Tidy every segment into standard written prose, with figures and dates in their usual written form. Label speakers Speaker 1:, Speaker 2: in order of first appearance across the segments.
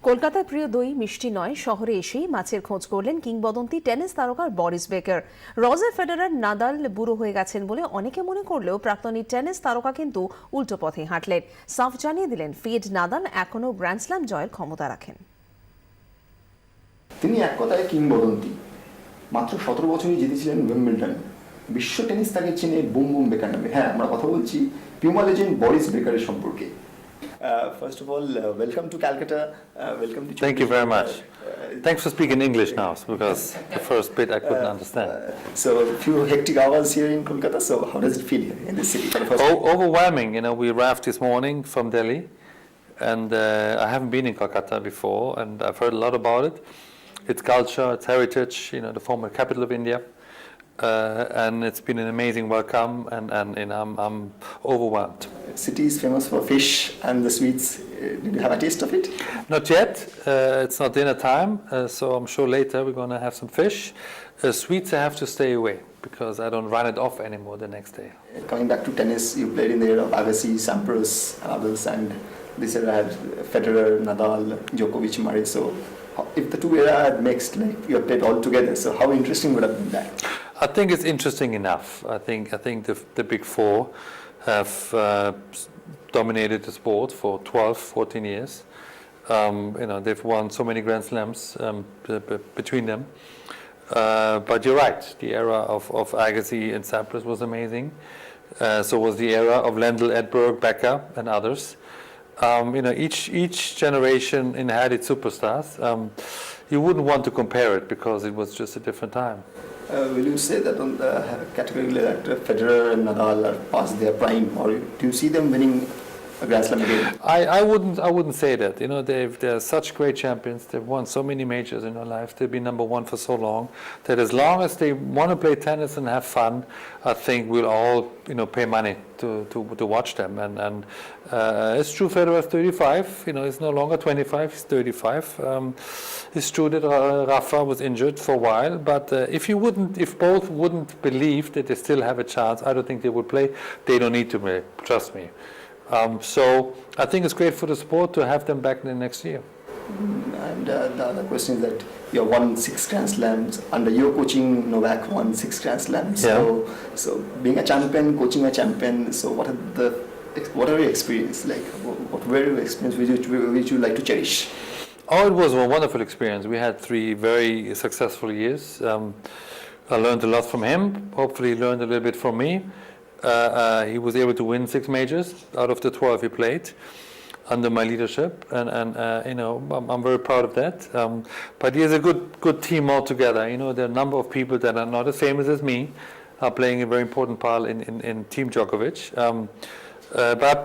Speaker 1: কলকাতায় প্রিয় দই মিষ্টি নয়, শহরে এসেই মাছের খোঁজ করলেন কিংবদন্তি টেনিস তারকা Boris Becker. Roger Federer Nadal বুড়ো হয়ে গেছেন বলে অনেকে মনে করলেও প্রাক্তন টেনিস তারকা কিন্তু উল্টো পথে হাঁটলেন। সাফ জানিয়ে দিলেন ফেড নাদাল এখনও গ্র্যান্ড স্ল্যাম জয়ের ক্ষমতা রাখেন।
Speaker 2: তিনি এক কথায় কিংবদন্তি। মাত্র 17 বছরই জিতেছিলেন উইম্বলডন। বিশ্ব টেনিস তাকে চেনে বুম বুম বেকার নামে। হ্যাঁ, আমরা কথা বলছি পিউমা লেজেন্ড বরিস বেকারের সম্পর্কে। First of all, welcome to Calcutta. Welcome to.
Speaker 3: Thank you very much. Thanks for speaking English now, because the first bit I couldn't understand.
Speaker 2: So a few hectic hours here in Kolkata. So how does it feel here in this city for the first time?
Speaker 3: Overwhelming. We arrived this morning from Delhi, and I haven't been in Kolkata before, and I've heard a lot about it. Its culture, its heritage. The former capital of India. And it's been an amazing welcome, and I'm overwhelmed.
Speaker 2: City is famous for fish and the sweets. Did you have a taste of it?
Speaker 3: Not yet. It's not dinner time, so I'm sure later we're going to have some fish. Sweets I have to stay away because I don't run it off anymore the next day.
Speaker 2: Coming back to tennis, you played in the era of Agassi, Sampras, and others, and this era had Federer, Nadal, Djokovic, Murray. So if the two era had mixed, like you have played all together, so how interesting would have been that?
Speaker 3: I think it's interesting enough. I think the big four have dominated the sport for 12, 14 years. They've won so many Grand Slams between them. But you're right, the era of Agassi and Sampras was amazing. So was the era of Lendl, Edberg, Becker, and others. Each generation had its superstars. You wouldn't want to compare it because it was just a different time.
Speaker 2: Will you say that on the category that Federer and Nadal are past their prime, or do you see them winning a Grand Slam again?
Speaker 3: I wouldn't say that. They're such great champions. They've won so many majors in their life. They've been number one for so long that as long as they want to play tennis and have fun, I think we'll all pay money to watch them. And it's true Federer's 35. He's no longer 25. He's 35. It's true that Rafa was injured for a while. But if both wouldn't believe that they still have a chance, I don't think they would play. They don't need to play. Trust me. So I think it's great for the sport to have them back in the next year.
Speaker 2: And the other question is that you have won 6 Grand Slams. Under your coaching, Novak won 6 Grand Slams.
Speaker 3: Yeah.
Speaker 2: So being a champion, coaching a champion, so what are your experience like? What were your experience which you like to cherish?
Speaker 3: Oh, it was a wonderful experience. We had 3 very successful years. I learned a lot from him. Hopefully he learned a little bit from me. He was able to win 6 majors out of the 12 he played under my leadership, and I'm very proud of that. But he has a good team altogether. There are a number of people that are not as famous as me are playing a very important part in Team Djokovic. But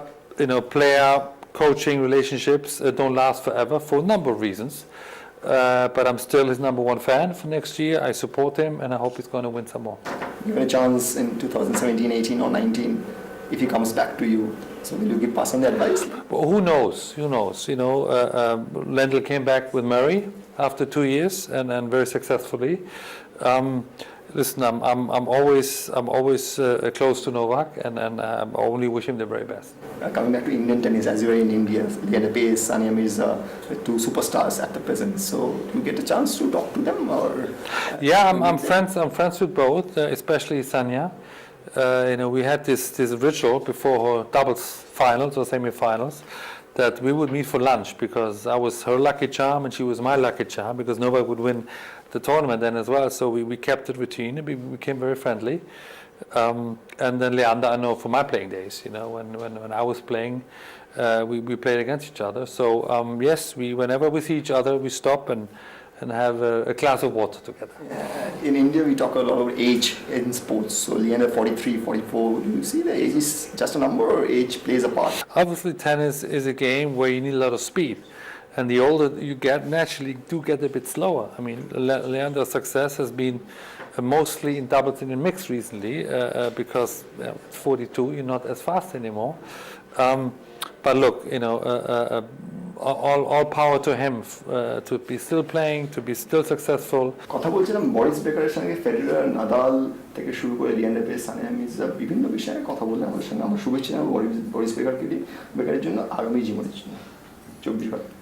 Speaker 3: player coaching relationships don't last forever for a number of reasons. But I'm still his number 1 fan for next year. I support him, and I hope he's going to win some more.
Speaker 2: Given a chance in 2017, 18 or 19, if he comes back to you, so will you pass on the advice?
Speaker 3: Well, who knows? Lendl came back with Murray after 2 years and very successfully. Listen, I'm always close to Novak, and I only wish him the very best.
Speaker 2: Coming back to Indian tennis, as you are in India, Liana Pace, Sania Mirza, 2 superstars at the present. So do you get a chance to talk to them, or?
Speaker 3: Yeah, I'm friends with both, especially Sania. We had this ritual before her doubles finals or semi-finals that we would meet for lunch, because I was her lucky charm and she was my lucky charm, because nobody would win the tournament then as well. So we kept it routine and we became very friendly. And then Leander, I know from my playing days, when I was playing, we played against each other. So yes, whenever we see each other, we stop and have a glass of water together.
Speaker 2: In India, we talk a lot about age in sports. So Leander 43, 44. Do you see the age is just a number, or age plays a part?
Speaker 3: Obviously, tennis is a game where you need a lot of speed. And the older you get, naturally do get a bit slower. I mean, Leander's success has been mostly in doubles and in mixed recently, because at 42, you're not as fast anymore. But look, all power to him to be still playing, to be still successful.
Speaker 2: কথা বলছিলাম Boris বেকারের সঙ্গে Federer, Nadal থেকে শুরু করে Leander pace, Sania Mirza বিভিন্ন বিষয়ে কথা বললাম আমার সঙ্গে। আমার শুভেচ্ছা বরিস বেকারের জন্য আগামী জীবনের জন্য 24 ঘন্টা।